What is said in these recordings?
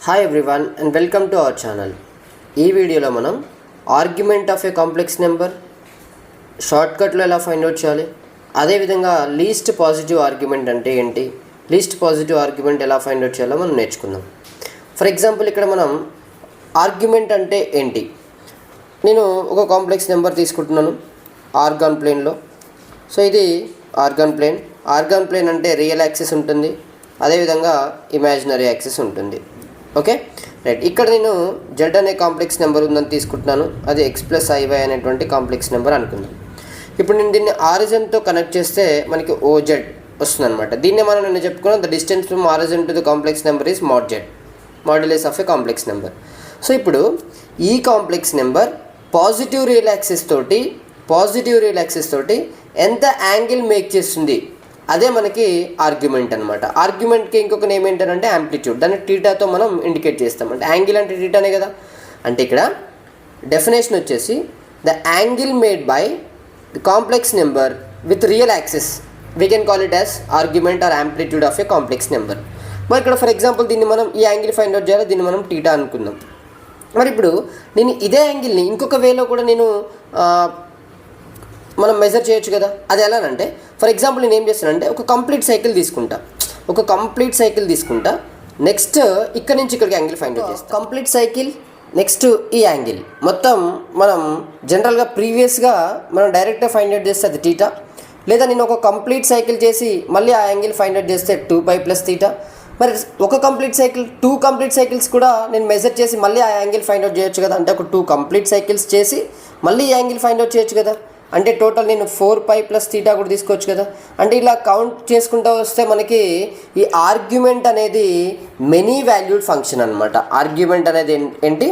Hi everyone and welcome to our channel. ఈ వీడియోలో మనం argument of a complex number షార్ట్కట్లో ఎలా ఫైండ్ అవుట్ చేయాలి, అదేవిధంగా లీస్ట్ పాజిటివ్ ఆర్గ్యుమెంట్ అంటే ఏంటి, లీస్ట్ పాజిటివ్ ఆర్గ్యుమెంట్ ఎలా ఫైండ్ అవుట్ చేయాలో మనం నేర్చుకుందాం. ఫర్ ఎగ్జాంపుల్ ఇక్కడ మనం ఆర్గ్యుమెంట్ అంటే ఏంటి, నేను ఒక కాంప్లెక్స్ నెంబర్ తీసుకుంటున్నాను ఆర్గాన్ ప్లేన్లో. సో ఇది ఆర్గాన్ ప్లేన్ అంటే రియల్ యాక్సిస్ ఉంటుంది, అదేవిధంగా ఇమాజినరీ యాక్సిస్ ఉంటుంది. Okay right. ఇక్కడ నేను జెడ్ అనే కాంప్లెక్స్ నెంబర్ ఉందని తీసుకుంటున్నాను, అది x + iy అనేటువంటి కాంప్లెక్స్ నెంబర్ అనుకుందాం. ఇప్పుడు నేను దీన్ని ఆరిజిన్తో కనెక్ట్ చేస్తే మనకి OZ వస్తుంది అనమాట. దీన్నే మనం నేను చెప్పుకున్నాం, the distance from origin to the complex number is mod z, modulus of a complex number. So ఇప్పుడు ఈ complex number positive real axis తోటి ఎంత యాంగిల్ మేక్ చేస్తుంది, అదే మనకి ఆర్గ్యుమెంట్ అనమాట. ఆర్గ్యుమెంట్కి ఇంకొక నేమ్ ఏంటంటే యాంప్లిట్యూడ్, దాన్ని టీటాతో మనం ఇండికేట్ చేస్తాం. అంటే యాంగిల్ అంటే టీటానే కదా. అంటే ఇక్కడ డెఫినేషన్ వచ్చేసి the angle made by the complex number with real axis, we can call it as argument are amplitude of a complex number. మరి ఇక్కడ ఫర్ ఎగ్జాంపుల్ దీన్ని మనం ఈ యాంగిల్ ఫైండ్ అవుట్ చేయాలి, దీన్ని మనం టీటా అనుకుందాం. మరి ఇప్పుడు నేను ఇదే యాంగిల్ని ఇంకొక వేలో కూడా నేను మనం మెజర్ చేయొచ్చు కదా. అది ఎలానంటే ఫర్ ఎగ్జాంపుల్ నేను ఏం చేస్తానంటే ఒక కంప్లీట్ సైకిల్ తీసుకుంటా, నెక్స్ట్ ఇక్కడ నుంచి ఇక్కడికి యాంగిల్ ఫైండ్ అవుట్ చేస్తాను. కంప్లీట్ సైకిల్ నెక్స్ట్ ఈ యాంగిల్ మొత్తం మనం జనరల్గా ప్రీవియస్గా మనం డైరెక్ట్గా ఫైండ్ అవుట్ చేస్తే అది టీటా, లేదా నేను ఒక కంప్లీట్ సైకిల్ చేసి మళ్ళీ ఆ యాంగిల్ ఫైండ్ అవుట్ చేస్తే 2π + θ. మరి ఒక కంప్లీట్ సైకిల్ 2 కంప్లీట్ సైకిల్స్ కూడా నేను మెజర్ చేసి మళ్ళీ ఆ యాంగిల్ ఫైండ్ అవుట్ చేయొచ్చు కదా. అంటే ఒక 2 కంప్లీట్ సైకిల్స్ చేసి మళ్ళీ ఈ యాంగిల్ ఫైండ్ అవుట్ చేయొచ్చు కదా. అంటే టోటల్ నేను 4π + θ కూడా తీసుకోవచ్చు కదా. అంటే ఇలా కౌంట్ చేసుకుంటూ వస్తే మనకి ఈ ఆర్గ్యుమెంట్ అనేది మెనీ వాల్యూడ్ ఫంక్షన్ అనమాట. ఆర్గ్యుమెంట్ అనేది ఏంటి,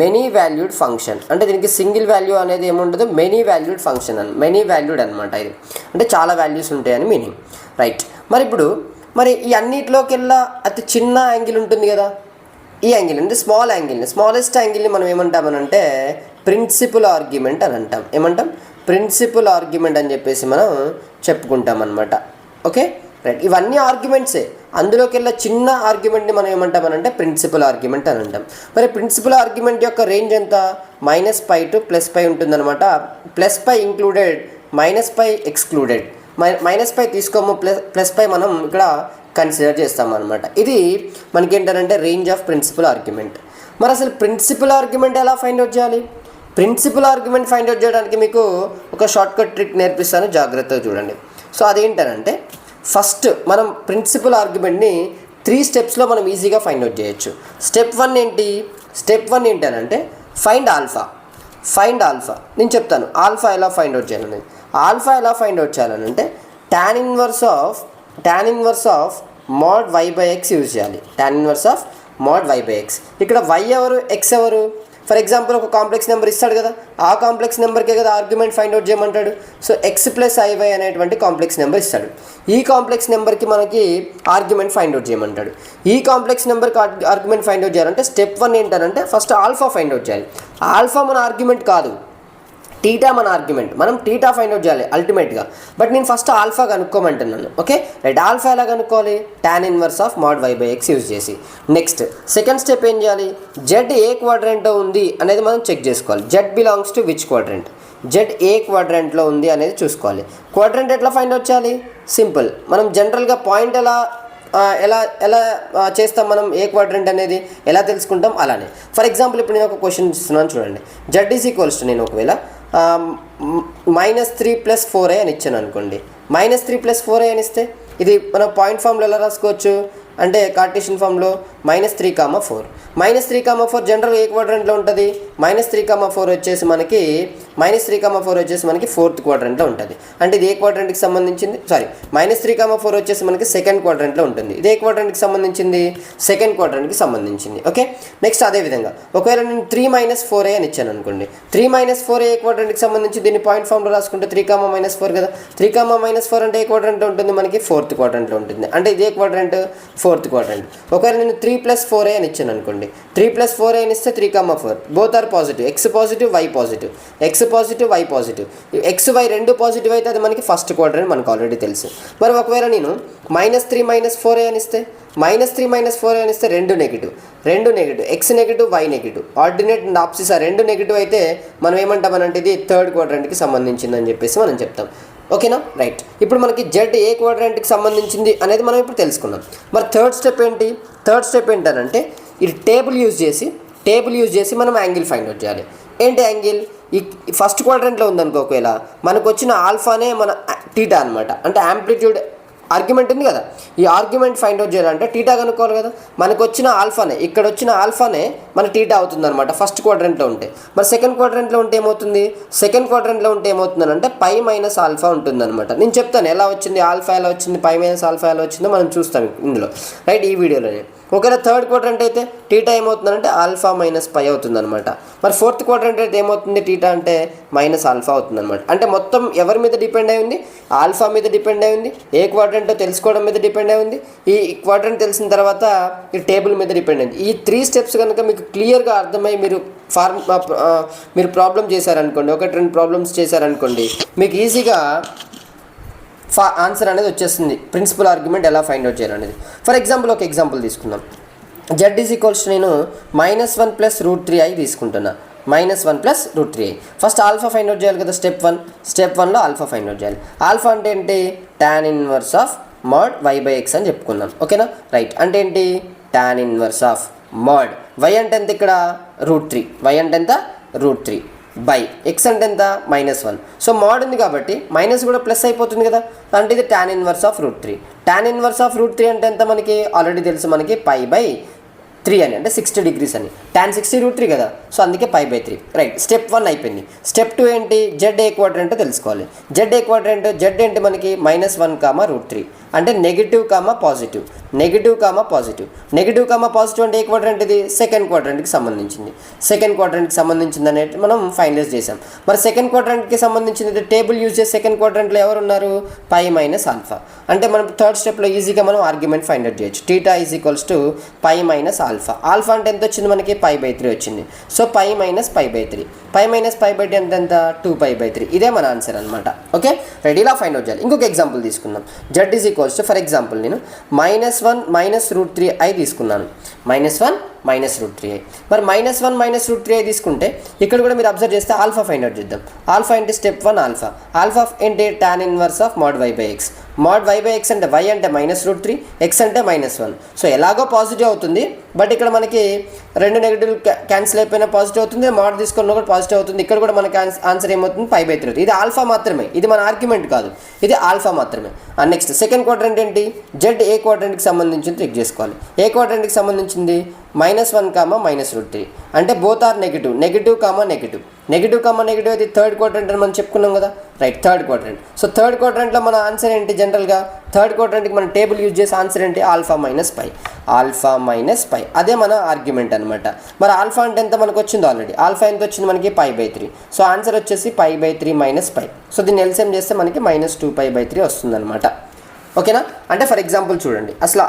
మెనీ వాల్యూడ్ ఫంక్షన్. అంటే దీనికి సింగిల్ వాల్యూ అనేది ఏముండదు, మెనీ వాల్యూడ్ అనమాట. ఇది అంటే చాలా వాల్యూస్ ఉంటాయని మీనింగ్, రైట్. మరి ఈ అన్నిటిలోకెల్లా అతి చిన్న యాంగిల్ ఉంటుంది కదా, ఈ యాంగిల్ అంటే స్మాలెస్ట్ యాంగిల్ని మనం ఏమంటామనంటే ప్రిన్సిపల్ ఆర్గ్యుమెంట్ అని అంటాం. ఏమంటాం, ప్రిన్సిపల్ ఆర్గ్యుమెంట్ అని చెప్పేసి మనం చెప్పుకుంటాం అనమాట. Okay right. ఇవన్నీ ఆర్గ్యుమెంట్సే, అందులోకెల్లా చిన్న ఆర్గ్యుమెంట్ని మనం ఏమంటామనంటే ప్రిన్సిపల్ ఆర్గ్యుమెంట్ అని అంటాం. మరి ప్రిన్సిపల్ ఆర్గ్యుమెంట్ యొక్క రేంజ్ ఎంత, -π to +π ఉంటుందన్నమాట. +π ఇంక్లూడెడ్, -π ఎక్స్క్లూడెడ్. -π తీసుకోము, +π మనం ఇక్కడ కన్సిడర్ చేస్తామన్నమాట. ఇది మనకేంటంటే రేంజ్ ఆఫ్ ప్రిన్సిపల్ ఆర్గ్యుమెంట్. మరి అసలు ప్రిన్సిపల్ ఆర్గ్యుమెంట్ ఎలా ఫైండ్ అవుట్ చేయాలి? ప్రిన్సిపల్ ఆర్గ్యుమెంట్ ఫైండ్ అవుట్ చేయడానికి మీకు ఒక షార్ట్కట్ ట్రిక్ నేర్పిస్తాను, జాగ్రత్తగా చూడండి. సో అదేంటంటే ఫస్ట్ మనం ప్రిన్సిపల్ ఆర్గ్యుమెంట్ని 3 స్టెప్స్లో మనం ఈజీగా ఫైండ్ అవుట్ చేయొచ్చు. స్టెప్ 1 ఏంటంటే ఫైండ్ ఆల్ఫా. నేను చెప్తాను ఆల్ఫా ఎలా ఫైండ్ అవుట్ చేయాలని. ఆల్ఫా ఎలా ఫైండ్ అవుట్ చేయాలనంటే tan inverse of mod y/x use చేయాలి. tan inverse of mod y/x. ఇక్కడ y ఎవరు, x ఎవరు? ఫర్ ఎగ్జాంపుల్ ఒక కాంప్లెక్స్ నెంబర్ ఇస్తాడు కదా, ఆ కాంప్లెక్స్ నెంబర్కే కదా ఆర్గ్యుమెంట్ ఫైండ్ అవుట్ చేయమంటాడు. సో x + iy అనేటువంటి కాంప్లెక్స్ నెంబర్ ఇస్తాడు. ఈ కాంప్లెక్స్ నెంబర్కి మనకి ఆర్గ్యుమెంట్ ఫైండ్ అవుట్ చేయమంటాడు. ఈ కాంప్లెక్స్ నెంబర్కి ఆర్గ్యుమెంట్ ఫైండ్ అవుట్ చేయాలంటే స్టెప్ 1 ఏంటంటే ఫస్ట్ ఆల్ఫా ఫైండ్ అవుట్ చేయాలి. ఆల్ఫా మన ఆర్గ్యుమెంట్ కాదు, టీటా మన ఆర్గ్యుమెంట్. మనం టీటా ఫైండ్ అవుట్ చేయాలి అల్టిమేట్గా. బట్ నేను ఫస్ట్ ఆల్ఫా కనుక్కోమంటున్నాను. Okay right. ఆల్ఫా ఎలా కనుక్కోవాలి, tan inverse of mod y/x use చేసి. నెక్స్ట్ సెకండ్ స్టెప్ ఏం చేయాలి, జెడ్ ఏ క్వాడ్రంట్లో ఉంది అనేది మనం చెక్ చేసుకోవాలి. Z belongs to which quadrant, Z ఏ క్వాడ్రంట్లో ఉంది అనేది చూసుకోవాలి. క్వాడ్రంట్ ఎట్లా ఫైండ్ అవుట్ చేయాలి, సింపుల్. మనం జనరల్గా పాయింట్ ఎలా చేస్తాం, మనం ఏ క్వాడ్రంట్ అనేది ఎలా తెలుసుకుంటాం అలానే. ఫర్ ఎగ్జాంపుల్ ఇప్పుడు నేను ఒక క్వశ్చన్ ఇస్తున్నాను చూడండి. జెడ్ = నేను ఒకవేళ -3 + 4a అని ఇచ్చాను అనుకోండి. -3 + 4a అని ఇస్తే ఇది మనం పాయింట్ ఫామ్లో ఎలా రాసుకోవచ్చు అంటే కార్టేషియన్ ఫామ్లో -3, 4. -3, 4 జనరల్ ఏ క్వాడ్రంట్లో ఉంటుంది. -3, 4 వచ్చేసి మనకి ఫోర్త్ క్వాడ్రంట్లో ఉంటుంది. అంటే ఇది ఏ క్వాడ్రంట్కి సంబంధించింది, -3, 4 వచ్చేసి మనకి సెకండ్ క్వాడ్రంట్లో ఉంటుంది. ఇది ఏ క్వాడ్రంట్కి సంబంధించింది, సెకండ్ క్వాడ్రంట్కి సంబంధించింది. ఓకే నెక్స్ట్ అదేవిధంగా ఒకవేళ నేను 3 - 4a అని ఇచ్చాను అనుకోండి. 3 - 4a ఏ క్వాడ్రంట్కి సంబంధించి దీన్ని పాయింట్ ఫామ్లో రాసుకుంటే 3, - 4 కదా. 3, - 4 అంటే ఏ క్వాడ్రంట్లో ఉంటుంది, మనకి ఫోర్త్ క్వాడ్రంట్లో ఉంటుంది. అంటే ఇది ఏ క్వాడ్రంట్, ఫోర్త్ క్వాడ్రంట్. ఒకవేళ నేను 3 + 4a అని ఇచ్చాను అనుకోండి. 3 + 4a అని ఇస్తే 3, 4 both are positive. x positive, y positive. x x positive y positive, x y రెండు పాజిటివ్ అయితే అది మనకి ఫస్ట్ క్వాడ్రంట్ మనకు ఆల్రెడీ తెలుసు. మరి ఒకవేళ నేను -3 -4a అని ఇస్తే, -3 -4a అని ఇస్తే రెండు negative, X negative Y negative, ordinate and abscissa ఆ రెండు నెగిటివ్ అయితే మనం ఏమంటామనంటే ఇది థర్డ్ క్వాడ్రంట్కి సంబంధించిందని చెప్పేసి మనం చెప్తాం. ఓకేనా, రైట్. ఇప్పుడు మనకి జెడ్ ఏ క్వాడ్రంట్కి సంబంధించింది అనేది మనం ఇప్పుడు తెలుసుకున్నాం. మరి థర్డ్ స్టెప్ ఏంటంటే ఇది టేబుల్ యూజ్ చేసి మనం యాంగిల్ ఫైండ్ అవుట్ చేయాలి. ఏంటి యాంగిల్? ఈ ఫస్ట్ క్వాడ్రంట్లో ఉందనుకో, ఒకవేళ మనకు వచ్చిన ఆల్ఫానే మన టీటా అనమాట, అంటే యాంప్లిట్యూడ్ ఆర్గ్యుమెంట్ ఉంది కదా, ఈ ఆర్గ్యుమెంట్ ఫైండ్ అవుట్ చేయాలంటే టీటా కనుక్కోవాలి కదా. మనకు వచ్చిన ఆల్ఫానే, ఇక్కడ వచ్చిన ఆల్ఫానే మన టీటా అవుతుంది అనమాట ఫస్ట్ క్వాడ్రంట్లో ఉంటే. మరి సెకండ్ క్వాడ్రంట్లో ఉంటే ఏమవుతుందంటే పై మైనస్ ఆల్ఫా ఉంటుందన్నమాట. నేను చెప్తాను ఎలా వచ్చింది, ఆల్ఫా ఎలా వచ్చింది, పై మైనస్ ఆల్ఫా ఎలా వచ్చిందో మనం చూస్తాం ఇందులో, రైట్, ఈ వీడియోలోనే. ఒకవేళ థర్డ్ క్వాడ్రంట్ అయితే టీటా ఏమవుతుందంటే ఆల్ఫా మైనస్ పై అవుతుందన్నమాట. మరి ఫోర్త్ క్వాడ్రంట్ అయితే ఏమవుతుంది, టీటా అంటే మైనస్ ఆల్ఫా అవుతుందన్నమాట. అంటే మొత్తం ఎవరి మీద డిపెండ్ అయి ఉంది? ఆల్ఫా మీద డిపెండ్ అయి ఉంది. ఏ క్వాడ్రంటో తెలుసుకోవడం మీద డిపెండ్ అయి ఉంది. ఈ క్వాడ్రంట్ తెలిసిన తర్వాత ఈ టేబుల్ మీద డిపెండ్ అయింది. ఈ 3 స్టెప్స్ కనుక మీకు క్లియర్గా అర్థమై మీరు ప్రాబ్లం చేశారనుకోండి, 1-2 ప్రాబ్లమ్స్ చేశారనుకోండి, మీకు ఈజీగా ఆన్సర్ అనేది వచ్చేస్తుంది. ప్రిన్సిపల్ ఆర్గ్యుమెంట్ ఎలా ఫైండ్ అవుట్ చేయాలనేది. ఫర్ ఎగ్జాంపుల్ ఒక ఎగ్జాంపుల్ తీసుకుందాం. జెడ్ ఈజ్ ఈక్వల్స్ నేను -1 + √3i తీసుకుంటున్నా. -1 + √3i. First alpha find out చేయాలి కదా, స్టెప్ 1లో ఆల్ఫా ఫైండ్ అవుట్ చేయాలి. ఆల్ఫా అంటే ఏంటి? tan inverse of mod y/x అని చెప్పుకున్నాం. ఓకేనా, రైట్. అంటే ఏంటి? tan inverse of mod y అంటే ఎంత ఇక్కడ? √3. y అంటే ఎంత? √3 బై ఎక్స్ అంటే ఎంత? -1. సో మోడ్ ఉంది కాబట్టి మైనస్ కూడా ప్లస్ అయిపోతుంది కదా, అంటే ఇది tan inverse of √3. tan inverse of √3 అంటే ఎంత మనకి ఆల్రెడీ తెలుసు, మనకి π/3 అని, అంటే 60 degrees అని. tan 60 √3 కదా, సో అందుకే π/3. రైట్, స్టెప్ 1 అయిపోయింది. స్టెప్ 2 ఏంటి? జెడ్ ఏ క్వాడ్రంట్ తెలుసుకోవాలి. జెడ్ ఏంటి మనకి? -1, √3 అంటే నెగిటివ్ కామా పాజిటివ్ అంటే ఏ క్వాడ్రంట్ ఇది? సెకండ్ క్వాడ్రంట్కి సంబంధించింది అనేది మనం ఫైనలైజ్ చేసాం. మరి సెకండ్ క్వాడ్రంట్కి సంబంధించింది టేబుల్ యూజ్ చేసి సెకండ్ క్వాడ్రంట్లో ఎవరు ఉన్నారు? π - ఆల్ఫా. అంటే మనం థర్డ్ స్టెప్లో ఈజీగా మనం ఆర్గ్యుమెంట్ ఫైండ్ అవుట్ చేయొచ్చు. Theta is equals to π - alpha. Alpha అంటే ఎంత వచ్చింది మనకి? π/3 వచ్చింది. సో π - π/3. π - π/3 అంటే ఎంత? 2π/3. ఇదే మన ఆన్సర్ అనమాట. Okay, ready. ఇలా ఫైండ్ అవుట్ చేయాలి. ఇంకొక ఎగ్జాంపుల్ తీసుకుందాం. Z is equals to, for example నేను -1 - √3i తీసుకున్నాను. -1 - √3i. మరి -1 - √3i తీసుకుంటే ఇక్కడ కూడా మీరు అబ్జర్వ్ చేస్తే ఆల్ఫా ఫైండ్ అవుట్ చేద్దాం. ఆల్ఫా అంటే స్టెప్ 1 ఆల్ఫా ఏంటి? tan inverse of mod y/x. mod y/x అంటే y అంటే -√3, x అంటే -1. సో ఎలాగో పాజిటివ్ అవుతుంది, బట్ ఇక్కడ మనకి రెండు నెగిటివ్ క్యాన్సిల్ అయిపోయినా పాజిటివ్ అవుతుంది, మోడ్ తీసుకున్న కూడా పాజిటివ్ అవుతుంది. ఇక్కడ కూడా మనకి ఆన్సర్ ఏమవుతుంది? π/3 అవుతుంది. ఇది ఆల్ఫా మాత్రమే, ఇది మన ఆర్గ్యుమెంట్ కాదు, ఇది ఆల్ఫా మాత్రమే. నెక్స్ట్ సెకండ్ క్వాడ్రంట్ ఏంటి? జెడ్ ఏ క్వాడ్రంట్కి సంబంధించింది చెక్ చేసుకోవాలి. ఏ క్వాడ్రంట్కి సంబంధించింది? -1, -√3 అంటే బోత్ ఆర్ నెగిటివ్ అది థర్డ్ క్వాడ్రంట్ అని మనం చెప్పుకున్నాం కదా, right, third quadrant. So third క్వాడ్రంట్లో మన ఆన్సర్ ఏంటి? జనరల్గా థర్డ్ క్వాడ్రంట్కి మన టేబుల్ యూజ్ చేసే ఆన్సర్ ఏంటి? Alpha minus pi. అదే మన ఆర్గ్యుమెంట్ అనమాట. మరి ఆల్ఫా అంటే ఎంత మనకు వచ్చిందో ఆల్రెడీ, ఆల్ఫా ఎంత వచ్చింది మనకి? π/3. సో ఆన్సర్ వచ్చేసి π/3 - π. సో దీన్ని ఎల్సిఎం చేస్తే మనకి -2π/3 వస్తుంది అనమాట. ఓకేనా, అంటే ఫర్ ఎగ్జాంపుల్ చూడండి, అసలు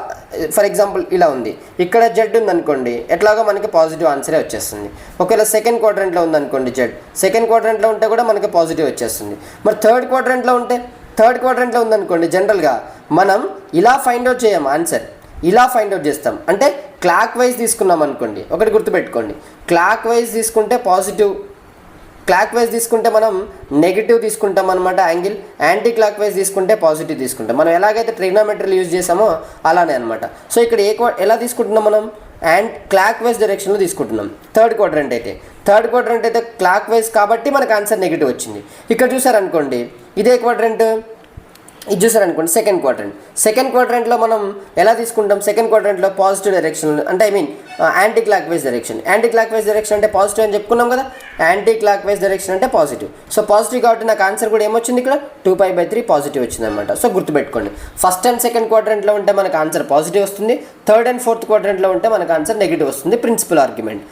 ఫర్ ఎగ్జాంపుల్ ఇలా ఉంది, ఇక్కడ జెడ్ ఉందనుకోండి, ఎట్లాగో మనకి పాజిటివ్ ఆన్సరే వచ్చేస్తుంది. ఒకవేళ సెకండ్ క్వాడ్రంట్లో ఉందనుకోండి, సెకండ్ క్వాడ్రంట్లో ఉంటే కూడా మనకి పాజిటివ్ వచ్చేస్తుంది. మరి థర్డ్ క్వాడ్రంట్లో ఉందనుకోండి, జనరల్గా మనం ఇలా ఫైండ్ అవుట్ చేయం ఆన్సర్, ఇలా ఫైండ్ అవుట్ చేస్తాం. అంటే క్లాక్ వైజ్ తీసుకున్నాం అనుకోండి, ఒకటి గుర్తుపెట్టుకోండి, క్లాక్ వైజ్ తీసుకుంటే పాజిటివ్, క్లాక్ వైజ్ తీసుకుంటే మనం నెగిటివ్ తీసుకుంటాం అనమాట యాంగిల్, యాంటీ క్లాక్ వైజ్ తీసుకుంటే పాజిటివ్ తీసుకుంటాం. మనం ఎలాగైతే ట్రిగ్నోమెట్రీ యూజ్ చేసామో అలానే అనమాట. సో ఇక్కడ ఎలా తీసుకుంటున్నాం మనం? క్లాక్ వైజ్ డైరెక్షన్లో తీసుకుంటున్నాం. థర్డ్ క్వాడ్రంట్ అయితే క్లాక్ వైజ్ కాబట్టి మనకు ఆన్సర్ నెగిటివ్ వచ్చింది. ఇక్కడ చూసారనుకోండి, ఇదే క్వాడ్రంట్, ఇది చూసారనుకోండి సెకండ్ క్వాడ్రంట్లో మనం ఎలా తీసుకుంటాం? సెకండ్ క్వాడ్రంట్లో పాజిటివ్ డైరెక్షన్, అంటే యాంటీ క్లాక్ వైజ్ డైరెక్షన్ అంటే పాజిటివ్ అని చెప్పుకున్నాం కదా, యాంటీ క్లాక్ వైజ్ డైరెక్షన్ అంటే పాజిటివ్. సో పాజిటివ్ కాబట్టి నాకు ఆన్సర్ కూడా ఏమొచ్చింది? ఇక్కడ 2π/3 పాజిటివ్ వచ్చింది అనమాట. సో గుర్తుపెట్టుకోండి, ఫస్ట్ అండ్ సెకండ్ క్వాడ్రంట్లో ఉంటే మనకు ఆన్సర్ పాజిటివ్ వస్తుంది, థర్డ్ అండ్ ఫోర్త్ క్వాడ్రంట్లో ఉంటే మనకు ఆన్సర్ నెగిటివ్ వస్తుంది. ప్రిన్సిపల్ ఆర్గ్యుమెంట్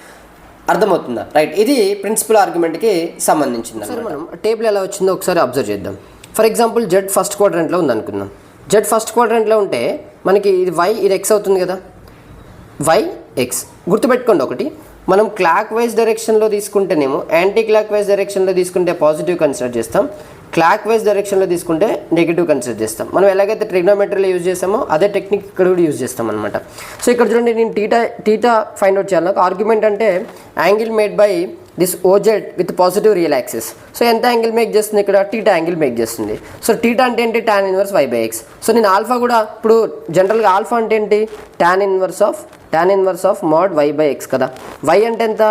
అర్థమవుతుందా? రైట్, ఇది ప్రిన్సిపల్ ఆర్గ్యుమెంట్కి సంబంధించింది. సరే, మనం టేబుల్ ఎలా వచ్చిందో ఒకసారి అబ్జర్వ్ చేద్దాం. ఫర్ ఎగ్జాంపుల్ జెడ్ ఫస్ట్ క్వాడ్రంట్లో ఉందనుకుందాం. జెడ్ ఫస్ట్ క్వాడ్రంట్లో ఉంటే మనకి ఇది y, ఇది x అవుతుంది కదా, y x. గుర్తుపెట్టుకోండి ఒకటి, మనం క్లాక్ వైజ్ డైరెక్షన్లో తీసుకుంటేనేమో యాంటీ క్లాక్ వైజ్ డైరెక్షన్లో తీసుకుంటే పాజిటివ్ కన్సిడర్ చేస్తాం, క్లాక్ వైజ్ డైరెక్షన్లో తీసుకుంటే నెగిటివ్ కన్సిడర్ చేస్తాం. మనం ఎలాగైతే ట్రిగ్నోమెట్రీలో యూజ్ చేస్తామో అదే టెక్నిక్ ఇక్కడ కూడా యూజ్ చేస్తాం అనమాట. సో ఇక్కడ చూడండి, నేను టీటా ఫైండ్ అవుట్ చేయాలి. నాకు ఆర్గ్యుమెంట్ అంటే angle made by this OZ with positive real axis. So ఎంత యాంగిల్ మేక్ చేస్తుంది ఇక్కడ? టీటా యాంగిల్ మేక్ చేస్తుంది. సో టీటా అంటే ఏంటి? tan inverse y/x. సో నేను ఆల్ఫా కూడా ఇప్పుడు జనరల్గా ఆల్ఫా అంటే ఏంటి? tan inverse of mode y/x కదా. y అంటే ఎంత?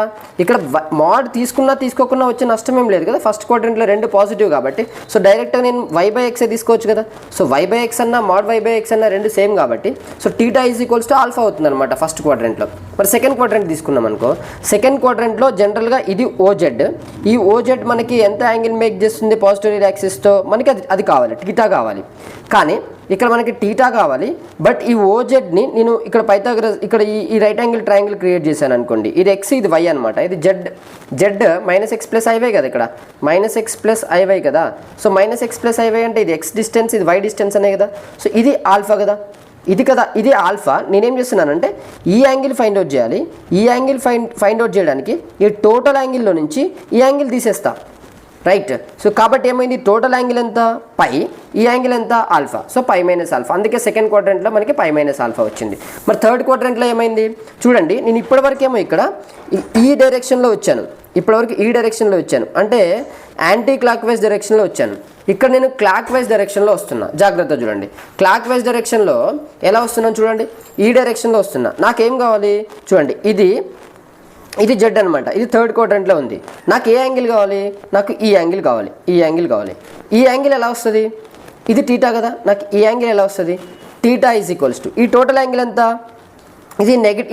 ఇక్కడ మోడ్ తీసుకున్నా తీసుకోకున్నా వచ్చే నష్టం ఏం లేదు కదా, ఫస్ట్ క్వాడ్రంట్లో రెండు పాజిటివ్ కాబట్టి. సో డైరెక్ట్గా నేను y/x తీసుకోవచ్చు కదా. సో y/x అన్న మోడ్ y/x అన్న రెండు సేమ్ కాబట్టి so theta is equals to alpha అవుతుంది అనమాట ఫస్ట్ క్వాడ్రంట్లో. మరి సెకండ్ క్వాడ్రంట్ తీసుకున్నాం అనుకో, సెకండ్ క్వాడ్రంట్లో జనరల్గా ఇది ఓజెడ్. ఈ ఓజెడ్ మనకి ఎంత యాంగిల్ మేక్ చేస్తుంది పాజిటివ్ యాక్సిస్తో? మనకి అది కావాలి, టీటా కావాలి. కానీ ఇక్కడ మనకి టీటా కావాలి, బట్ ఈ ఓజెడ్ని నేను ఇక్కడ పైథాగరస్ ఇక్కడ ఈ రైట్ యాంగిల్ ట్రయాంగిల్ క్రియేట్ చేశాను అనుకోండి. ఇది ఎక్స్, ఇది వై అనమాట. ఇది జెడ్ -x+iy కదా, ఇక్కడ -x+iy కదా. సో -x+iy అంటే ఇది ఎక్స్ డిస్టెన్స్, ఇది వై డిస్టెన్స్ అనే కదా. సో ఇది ఆల్ఫా కదా, ఇది ఆల్ఫా. నేనేం చేస్తున్నానంటే ఈ యాంగిల్ ఫైండ్ అవుట్ చేయాలి. ఈ యాంగిల్ ఫైండ్ అవుట్ చేయడానికి ఈ టోటల్ యాంగిల్లో నుంచి ఈ యాంగిల్ తీసేస్తా, రైట్. సో కాబట్టి ఏమైంది? టోటల్ యాంగిల్ ఎంత? పై, ఈ యాంగిల్ ఎంత? ఆల్ఫా. So π - alpha. అందుకే సెకండ్ క్వాడ్రంట్లో మనకి π - ఆల్ఫా వచ్చింది. మరి థర్డ్ క్వాడ్రంట్లో ఏమైంది? చూడండి, నేను ఇప్పటివరకేమో ఇక్కడ ఈ డైరెక్షన్లో వచ్చాను, ఇప్పటివరకు ఈ డైరెక్షన్లో వచ్చాను, అంటే యాంటీ క్లాక్ వైజ్ డైరెక్షన్లో వచ్చాను. ఇక్కడ నేను క్లాక్ వైజ్ డైరెక్షన్లో వస్తున్నా. జాగ్రత్త చూడండి, క్లాక్ వైజ్ డైరెక్షన్లో ఎలా వస్తున్నాను చూడండి, ఈ డైరెక్షన్లో వస్తున్నా. నాకేం కావాలి చూడండి, ఇది జెడ్ అనమాట. ఇది థర్డ్ క్వాడ్రంట్లో ఉంది. నాకు ఏ యాంగిల్ కావాలి? నాకు ఈ యాంగిల్ కావాలి, ఈ యాంగిల్ కావాలి. ఈ యాంగిల్ ఎలా వస్తుంది? ఇది టీటా కదా. నాకు ఈ యాంగిల్ ఎలా వస్తుంది? టీటా ఈజ్ ఈక్వల్స్ టు ఈ టోటల్ యాంగిల్ ఎంత?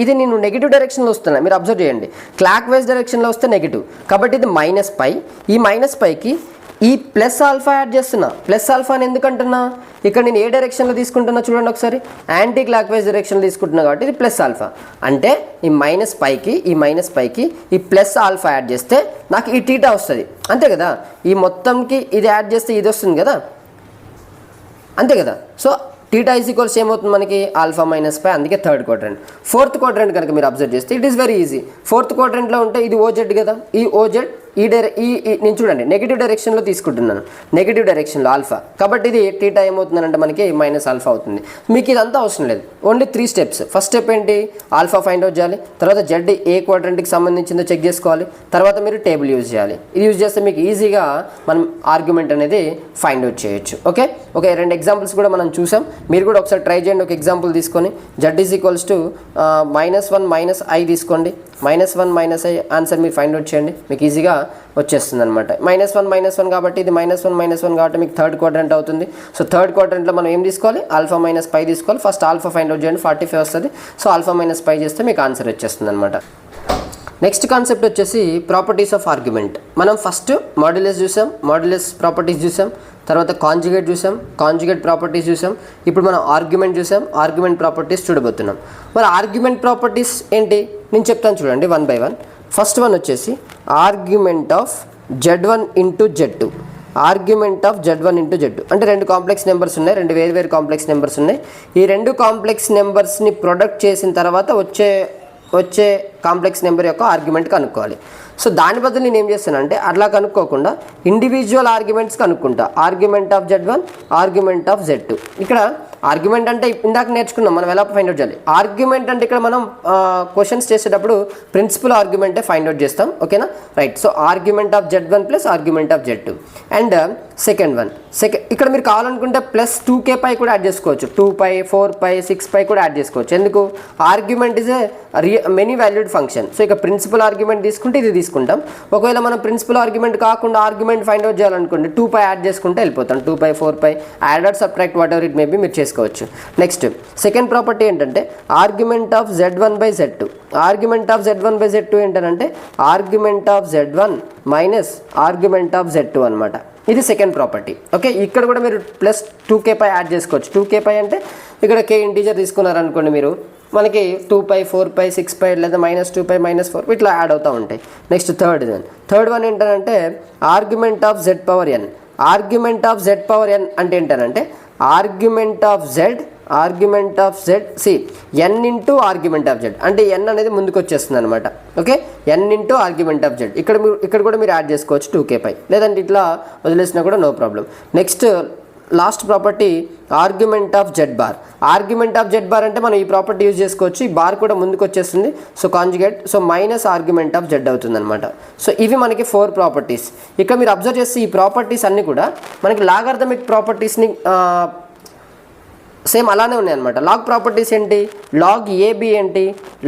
ఇది నేను నెగిటివ్ డైరెక్షన్లో వస్తున్నా. మీరు అబ్జర్వ్ చేయండి, క్లాక్ వైజ్ డైరెక్షన్లో వస్తే నెగిటివ్ కాబట్టి ఇది -π. ఈ -πకి ఈ ప్లస్ ఆల్ఫా యాడ్ చేస్తున్నా. ప్లస్ ఆల్ఫా అని ఎందుకంటున్నా? ఇక్కడ నేను ఏ డైరెక్షన్లో తీసుకుంటున్నా చూడండి ఒకసారి, యాంటీ క్లాక్ వైజ్ డైరెక్షన్లో తీసుకుంటున్నా కాబట్టి ఇది ప్లస్ ఆల్ఫా. అంటే ఈ -πకి ఈ ప్లస్ ఆల్ఫా యాడ్ చేస్తే నాకు ఈ టీటా వస్తుంది, అంతే కదా. ఈ మొత్తంకి ఇది యాడ్ చేస్తే ఇది వస్తుంది కదా, అంతే కదా. సో టీటా ఈజ్ ఈక్వల్స్ ఏమవుతుంది మనకి? ఆల్ఫా -π. అందుకే థర్డ్ క్వాడ్రంట్. ఫోర్త్ క్వాడ్రంట్ కనుక మీరు అబ్జర్వ్ చేస్తే it is very easy. Fourth క్వాడ్రంట్లో ఉంటే ఇది ఓజెడ్ కదా, ఈ ఓజెడ్ నేను చూడండి నెగిటివ్ డైరెక్షన్లో తీసుకుంటున్నాను, నెగిటివ్ డైరెక్షన్లో ఆల్ఫా. కాబట్టి ఇది టీటా ఏమవుతుందంటే మనకి -ఆల్ఫా అవుతుంది. మీకు ఇదంతా అవసరం లేదు, ఓన్లీ 3 స్టెప్స్. ఫస్ట్ స్టెప్ ఏంటి? ఆల్ఫా ఫైండ్ అవుట్ చేయాలి. తర్వాత జెడ్ ఏ క్వాడ్రంట్కి సంబంధించిందో చెక్ చేసుకోవాలి. తర్వాత మీరు టేబుల్ యూజ్ చేయాలి. ఇది యూజ్ చేస్తే మీకు ఈజీగా మనం ఆర్గ్యుమెంట్ అనేది ఫైండ్ అవుట్ చేయొచ్చు. ఓకే, 2 ఎగ్జాంపుల్స్ కూడా మనం చూసాం. మీరు కూడా ఒకసారి ట్రై చేయండి. ఒక ఎగ్జాంపుల్ తీసుకొని Z is equals to -1 - i తీసుకోండి. -1 - i ఆన్సర్ మీరు ఫైండ్ అవుట్ చేయండి, మీకు ఈజీగా వచ్చేస్తుంది అనమాట. -1 కాబట్టి ఇది -1 కాబట్టి మీకు థర్డ్ క్వాడ్రంట్ అవుతుంది. సో థర్డ్ క్వాడ్రంట్లో మనం ఏం తీసుకోవాలి? ఆల్ఫా -π తీసుకోవాలి. ఫస్ట్ ఆల్ఫా ఫైండ్ అవుట్ చేయండి, 45 వస్తుంది. సో ఆల్ఫా -π చేస్తే మీకు ఆన్సర్ వచ్చేస్తుంది అనమాట. నెక్స్ట్ కాన్సెప్ట్ వచ్చేసి ప్రాపర్టీస్ ఆఫ్ ఆర్గ్యుమెంట్. మనం ఫస్ట్ మాడ్యులస్ చూసాం, మాడ్యులస్ ప్రాపర్టీస్ చూసాం. తర్వాత కాంజుగేట్ చూసాం, కాంజుగేట్ ప్రాపర్టీస్ చూసాం. ఇప్పుడు మనం ఆర్గ్యుమెంట్ చూసాం, ఆర్గ్యుమెంట్ ప్రాపర్టీస్ చూడబోతున్నాం. మరి ఆర్గ్యుమెంట్ ప్రాపర్టీస్ ఏంటి నేను చెప్తాను చూడండి, 1 by 1. ఫస్ట్ వన్ వచ్చేసి argument of Z1 into Z2. Argument of Z1 into Z2 అంటే 2 కాంప్లెక్స్ నెంబర్స్ ఉన్నాయి, 2 వేరు కాంప్లెక్స్ నెంబర్స్ ఉన్నాయి. ఈ 2 కాంప్లెక్స్ నెంబర్స్ని ప్రొడక్ట్ చేసిన తర్వాత వచ్చే కాంప్లెక్స్ నెంబర్ యొక్క ఆర్గ్యుమెంట్ కనుక్కోవాలి. సో దాని బదులు నేను ఏం చేస్తానంటే అట్లా కనుక్కోకుండా ఇండివిజువల్ ఆర్గ్యుమెంట్స్ కనుక్కుంటా. Argument of Z1, argument of Z2. ఇక్కడ ఆర్గ్యుమెంట్ అంటే ఇందాక నేర్చుకున్నాం మనం ఎలా ఫైండ్ అవుట్ చేయాలి. ఆర్గ్యుమెంట్ అంటే ఇక్కడ మనం క్వశ్చన్స్ చేసేటప్పుడు ప్రిన్సిపల్ ఆర్గ్యుమెంటే ఫైండ్ అవుట్ చేస్తాం, ఓకేనా, right. So argument of Z1 plus argument of Z2. And second ఇక్కడ మీరు కావాలనుకుంటే ప్లస్ 2k కూడా యాడ్ చేసుకోవచ్చు, 2π, 4π, 6π కూడా యాడ్ చేసుకోవచ్చు. ఎందుకు? Argument is a many valued function. So ఇక ప్రిన్సిపల్ ఆర్గ్యుమెంట్ తీసుకుంటే ఇది తీసుకుంటాం. ఒకవేళ మనం ప్రిన్సిపల్ ఆర్గ్యుమెంట్ కాకుండా ఆర్గ్యుమెంట్ ఫైండ్ అవుట్ చేయాలనుకోండి 2π యాడ్ చేసుకుంటే వెళ్ళిపోతాం. 2π, 4π add or subtract whatever it may be మీరు చేసుకోవచ్చు. నెక్స్ట్ సెకండ్ ప్రాపర్టీ ఏంటంటే argument of Z1 by Z2. Argument of Z1 by Z2 ఏంటంటే argument of Z1 minus argument of Z2 అనమాట. ఇది second property, okay. ఇక్కడ కూడా మీరు plus 2k add చేసుకోవచ్చు. 2k అంటే ఇక్కడ k ఇంటీజర్ తీసుకున్నారనుకోండి మీరు, మనకి 2π, 4π, 6π లేదా -2π, -4 ఇట్లా యాడ్ అవుతూ ఉంటాయి. నెక్స్ట్ థర్డ్ వన్ ఏంటంటే argument of Z power n. Argument of Z power n అంటే ఏంటంటే argument of Z argument of Z C n into argument of Z అంటే ఎన్ అనేది ముందుకు వచ్చేస్తుంది అనమాట. Okay, n into argument of Z ఇక్కడ కూడా మీరు యాడ్ చేసుకోవచ్చు 2k పై, లేదంటే ఇట్లా వదిలేసినా కూడా no problem. Next last property argument of Z bar. Argument of Z bar అంటే మనం ఈ ప్రాపర్టీ యూజ్ చేసుకోవచ్చు. ఈ బార్ కూడా ముందుకు వచ్చేస్తుంది, so conjugate, so minus argument of Z అవుతుంది అనమాట. సో ఇవి మనకి 4 ప్రాపర్టీస్. ఇక్కడ మీరు అబ్జర్వ్ చేస్తే ఈ ప్రాపర్టీస్ అన్నీ కూడా మనకి లాగర్థమిక్ ప్రాపర్టీస్ని సేమ్ అలానే ఉన్నాయి అనమాట. లాగ్ ప్రాపర్టీస్ ఏంటి, లాగ్ ఏబి ఏంటి,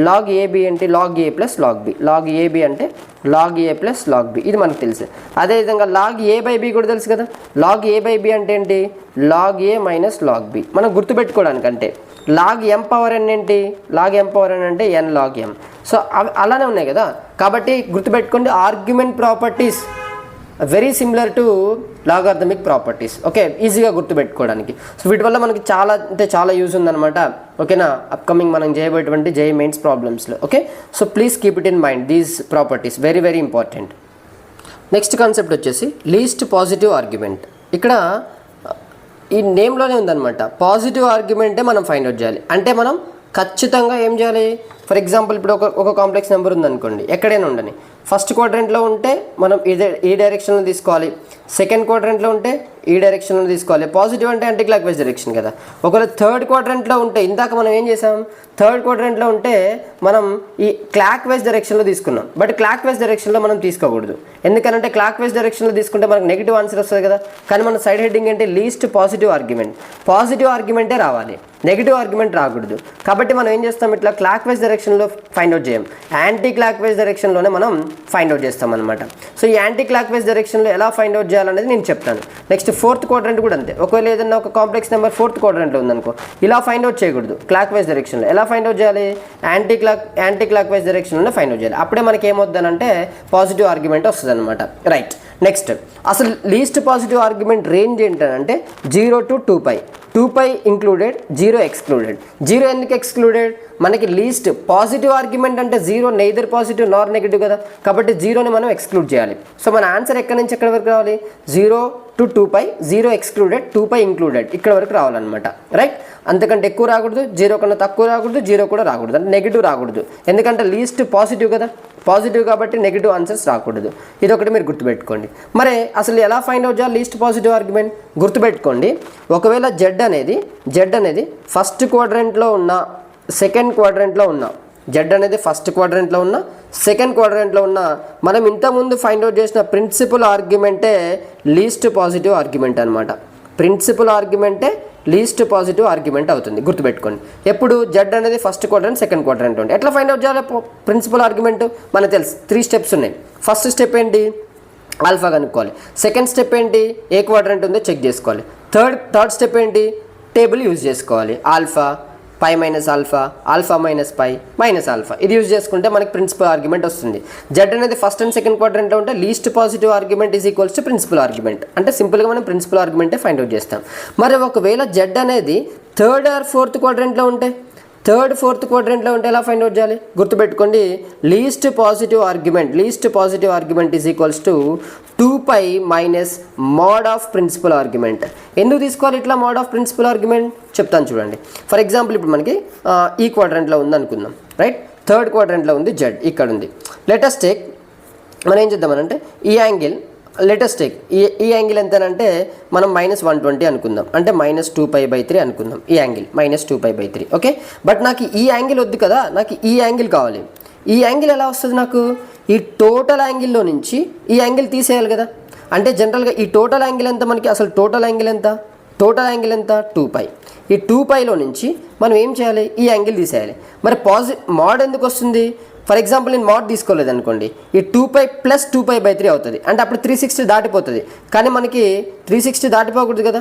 లాగ్ ఏబి ఏంటి, log A plus log B. Log AB అంటే log A plus log B, ఇది మనకు తెలుసు. అదేవిధంగా లాగ్ ఏ బై బి కూడా తెలుసు కదా. లాగ్ ఏ బై బి అంటే ఏంటి, లాగ్ ఏ మైనస్ లాగ్ బి. మనం గుర్తుపెట్టుకోవడానికంటే లాగ్ ఎం పవర్ ఎన్ ఏంటి, లాగ్ ఎం పవర్ ఎన్ అంటే ఎన్ లాగ్ ఎం. సో అవి అలానే ఉన్నాయి కదా, కాబట్టి గుర్తుపెట్టుకోండి argument properties very similar to logarithmic properties. Okay, ఈజీగా గుర్తుపెట్టుకోవడానికి. సో వీటి వల్ల మనకి చాలా అంటే చాలా యూజ్ ఉందన్నమాట. ఓకేనా, అప్కమింగ్ మనం చేయబోయేటువంటి జేఈ మెయిన్స్ ప్రాబ్లమ్స్లో. Okay, so please keep it in mind these properties, very very important. Next concept వచ్చేసి లీస్ట్ పాజిటివ్ ఆర్గ్యుమెంట్. ఇక్కడ ఈ నేమ్లోనే ఉందన్నమాట. పాజిటివ్ ఆర్గ్యుమెంటే మనం ఫైండ్ అవుట్ చేయాలి. అంటే మనం ఖచ్చితంగా ఏం చేయాలి, ఫర్ ఎగ్జాంపుల్ ఇప్పుడు ఒక కాంప్లెక్స్ నెంబర్ ఉందనుకోండి, ఎక్కడైనా ఉండని, ఫస్ట్ క్వాడ్రంట్లో ఉంటే మనం ఈ డైరెక్షన్లో తీసుకోవాలి, సెకండ్ క్వాడ్రంట్లో ఉంటే ఈ డైరెక్షన్లో తీసుకోవాలి. పాజిటివ్ అంటే యాంటీ క్లాక్ వైజ్ డైరెక్షన్ కదా. ఒకవేళ థర్డ్ క్వాడ్రంట్లో ఉంటే, ఇందాక మనం ఏం చేసాం, థర్డ్ క్వాడ్రంట్లో ఉంటే మనం ఈ క్లాక్ వైజ్ డైరెక్షన్లో తీసుకున్నాం, బట్ క్లాక్ వైజ్ డైరెక్షన్లో మనం తీసుకోకూడదు. ఎందుకంటే క్లాక్ వైజ్ డైరెక్షన్లో తీసుకుంటే మనకు నెగిటివ్ ఆన్సర్ వస్తుంది కదా. కానీ మన సైడ్ హెడ్డింగ్ అంటే లీస్ట్ పాజిటివ్ ఆర్గ్యుమెంట్. పాజిటివ్ ఆర్గ్యుమెంటే రావాలి, నెగిటివ్ ఆర్గ్యుమెంట్ రాకూడదు. కాబట్టి మనం ఏం చేస్తాం, ఇట్లా క్లాక్ వైజ్ డైరెక్షన్లో ఫైండ్ అవుట్ చేయం, యాంటీ క్లాక్ వైజ్ డైరెక్షన్లోనే మనం ఫైండ్ అవుట్ చేస్తాం అనమాట. సో ఈ యాంటీ క్లాక్ వైజ్ డైరెక్షన్లో ఎలా ఫైండ్ అవుట్ చేయాలనేది నేను చెప్తాను. నెక్స్ట్ ఫోర్త్ క్వాడ్రంట్ కూడా అంతే. ఒకవేళ ఏదైనా ఒక కాంప్లెక్స్ నెంబర్ ఫోర్త్ క్వాడ్రంట్లో ఉందనుకో, ఇలా ఫైండ్ అవుట్ చేయకూడదు, క్లాక్ వైజ్ డైరెక్షన్లో. ఎలా ఫైండ్ అవుట్ చేయాలి, యాంటీ క్లాక్ వైజ్ డైరెక్షన్లోనే ఫైండ్ అవుట్ చేయాలి. అప్పుడే మనకి ఏమవుతుందంటే పాజిటివ్ ఆర్గ్యుమెంట్ వస్తుంది అనమాట. రైట్, నెక్స్ట్ అసలు లీస్ట్ పాజిటివ్ ఆర్గ్యుమెంట్ రేంజ్ ఏంటంటే 0 to 2π. 2π included, 0 excluded. 0 ఎందుకు ఎక్స్క్లూడెడ్, మనకి లీస్ట్ పాజిటివ్ ఆర్గ్యుమెంట్ అంటే 0 నెయిదర్ పాజిటివ్ నార్ నెగిటివ్ కదా, కాబట్టి 0ని మనం ఎక్స్క్లూడ్ చేయాలి. సో మన ఆన్సర్ ఎక్కడి నుంచి ఎక్కడి వరకు రావాలి, 0 to 2π, 0 ఎక్స్క్లూడెడ్, 2π ఇంక్లూడెడ్, ఇక్కడ వరకు రావాలన్నమాట. రైట్, అంతకంటే ఎక్కువ రాకూడదు, 0 కన్నా తక్కువ రాకూడదు, 0 కూడా రాకూడదు, అంటే నెగిటివ్ రాకూడదు. ఎందుకంటే లీస్ట్ పాజిటివ్ కదా, పాజిటివ్ కాబట్టి నెగిటివ్ ఆన్సర్స్ రాకూడదు. ఇది ఒకటి మీరు గుర్తుపెట్టుకోండి. మరి అసలు ఎలా ఫైండ్ అవుట్ చేయాలి లీస్ట్ పాజిటివ్ ఆర్గ్యుమెంట్, గుర్తుపెట్టుకోండి. ఒకవేళ జెడ్ అనేది ఫస్ట్ క్వాడ్రంట్లో ఉన్న, సెకండ్ క్వాడ్రంట్లో ఉన్న, జెడ్ అనేది ఫస్ట్ క్వాడ్రంట్లో ఉన్న, సెకండ్ క్వాడ్రంట్లో ఉన్న, మనం ఇంతకుముందు ఫైండ్ అవుట్ చేసిన ప్రిన్సిపల్ ఆర్గ్యుమెంటే లీస్ట్ పాజిటివ్ ఆర్గ్యుమెంట్ అనమాట. ప్రిన్సిపల్ ఆర్గ్యుమెంటే లీస్ట్ పాజిటివ్ ఆర్గ్యుమెంట్ అవుతుంది, గుర్తుపెట్టుకోండి. ఎప్పుడు జెడ్ అనేది ఫస్ట్ క్వాడ్రంట్, సెకండ్ క్వాడ్రంట్ ఉంది. ఎట్లా ఫైండ్ అవుట్ చేయాలి ప్రిన్సిపల్ ఆర్గ్యుమెంట్, మనకు తెలుసు 3 స్టెప్స్ ఉన్నాయి. ఫస్ట్ స్టెప్ ఏంటి, ఆల్ఫా కనుక్కోవాలి. సెకండ్ స్టెప్ ఏంటి, ఏ క్వాడ్రంట్ ఉందో చెక్ చేసుకోవాలి. థర్డ్ స్టెప్ ఏంటి, టేబుల్ యూజ్ చేసుకోవాలి. Alpha pi minus alpha, alpha minus pi minus alpha, ఇది యూజ్ చేసుకుంటే మనకి ప్రిన్సిపల్ ఆర్గ్యుమెంట్ వస్తుంది. జెడ్ అనేది ఫస్ట్ అండ్ సెకండ్ క్వాడ్రంట్లో ఉంటే least positive argument is equals to principal argument. అంటే సింపుల్గా మనం ప్రిన్సిపల్ ఆర్గ్యుమెంటే ఫైండ్ అవుట్ చేస్తాం. మరి ఒకవేళ జెడ్ అనేది థర్డ్ ఆర్ ఫోర్త్ క్వాడ్రంట్లో ఉంటే, థర్డ్ ఫోర్త్ క్వాడ్రంట్లో ఉంటే ఎలా ఫైండ్ అవుట్ చేయాలి, గుర్తుపెట్టుకోండి. Least positive argument is equals to 2π minus mod of principal argument. ఎందుకు తీసుకోవాలి ఇట్లా మోడ్ ఆఫ్ ప్రిన్సిపల్ ఆర్గ్యుమెంట్, చెప్తాను చూడండి. ఫర్ ఎగ్జాంపుల్ ఇప్పుడు మనకి ఈ క్వాడ్రంట్లో ఉంది అనుకుందాం, రైట్. థర్డ్ క్వాడ్రంట్లో ఉంది జెడ్, ఇక్కడ ఉంది. లెటెస్ట్ టేక్, మనం ఏం చేద్దామనంటే ఈ యాంగిల్, లెటెస్ట్ టేక్ ఈ యాంగిల్ ఎంతనంటే మనం -120 అనుకుందాం, అంటే -2π/3 అనుకుందాం. ఈ యాంగిల్ -2π/3. ఓకే, బట్ నాకు ఈ యాంగిల్ వద్దు కదా, నాకు ఈ యాంగిల్ కావాలి. ఈ యాంగిల్ ఎలా వస్తుంది, నాకు ఈ టోటల్ యాంగిల్లో నుంచి ఈ యాంగిల్ తీసేయాలి కదా. అంటే జనరల్గా ఈ టోటల్ యాంగిల్ ఎంత, మనకి అసలు టోటల్ యాంగిల్ ఎంత, 2π. ఈ 2πలో నుంచి మనం ఏం చేయాలి, ఈ యాంగిల్ తీసేయాలి. మరి మోడ్ ఎందుకు వస్తుంది, ఫర్ ఎగ్జాంపుల్ నేను మోడ్ తీసుకోలేదు అనుకోండి, ఈ 2π + 2π/3 అవుతుంది, అంటే అప్పుడు 360 దాటిపోతుంది. కానీ మనకి 360 దాటిపోకూడదు కదా,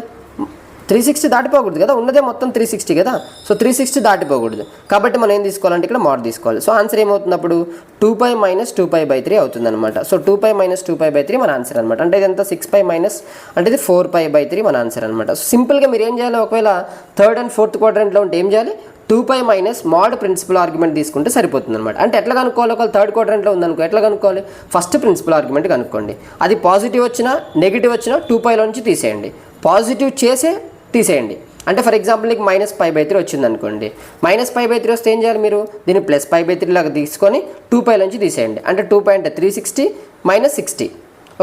360 దాటిపోకూడదు కదా, ఉన్నదే మొత్తం 360 కదా. సో 360 దాటిపోకూడదు, కాబట్టి మనం ఏం తీసుకోవాలంటే ఇక్కడ మోడ్ తీసుకోవాలి. సో ఆన్సర్ ఏమవుతుంది అప్పుడు 2π - 2π/3 అవుతుంది అనమాట. సో 2π - 2π/3 మన ఆన్సర్ అనమాట. అంటే ఇదంతా 6π మైనస్, అంటే ఇది 4π/3 మన ఆన్సర్ అనమాట. సో సింపుల్గా మీరు ఏం చేయాలి, ఒకవేళ థర్డ్ అండ్ ఫోర్త్ క్వాడ్రంట్లో ఉంటే ఏం చేయాలి, 2π మైనస్ మోడ్ ప్రిన్సిపల్ ఆర్గ్యుమెంట్ తీసుకుంటే సరిపోతుంది అనమాట. అంటే ఎట్లా కనుక్కోవాలి, ఒకవేళ థర్డ్ క్వాడ్రంట్లో ఉందనుకో ఎట్లా కనుక్కోవాలి, ఫస్ట్ ప్రిన్సిపల్ ఆర్గ్యుమెంట్ కనుక్కోండి. అది పాజిటివ్ వచ్చినా నెగిటివ్ వచ్చినా 2πలో నుంచి తీసేయండి, పాజిటివ్ చేసే తీసేయండి. అంటే ఫర్ ఎగ్జాంపుల్ నీకు -π/3 వచ్చింది అనుకోండి, -π/3 వస్తే ఏం చేయాలి మీరు దీన్ని +π/3 లాగా తీసుకొని 2π నుంచి తీసేయండి. అంటే 2π అంటే 360 - 60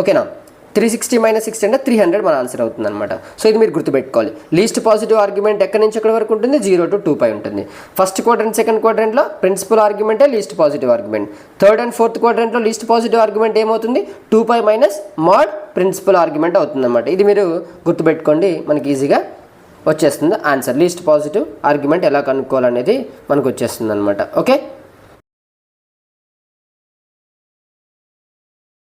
ఓకేనా. 360 - 60 అంటే 300 మన ఆన్సర్ అవుతుంది అనమాట. సో ఇది మీరు గుర్తుపెట్టుకోవాలి. లీస్ట్ పాజిటివ్ ఆర్గ్యుమెంట్ ఎక్కడి నుంచి ఎక్కడి వరకు ఉంటుంది, 0 to 2π ఉంటుంది. ఫస్ట్ క్వాడ్రంట్ సెకండ్ క్వాడ్రంట్లో ప్రిన్సిపల్ ఆర్గ్యుమెంటే least positive argument. Third and fourth క్వాడ్రంట్లో లీస్ట్ పాజిటివ్ ఆర్గ్యుమెంట్ ఏమవుతుంది, 2π - mod ప్రిన్సిపల్ ఆర్గ్యుమెంట్ అవుతుంది అనమాట. ఇది మీరు గుర్తుపెట్టుకోండి, మనకి ఈజీగా వచ్చేస్తుంది ఆన్సర్. లీస్ట్ పాజిటివ్ ఆర్గ్యుమెంట్ ఎలా కనుక్కోవాలనేది మనకు వచ్చేస్తుంది అనమాట. ఓకే.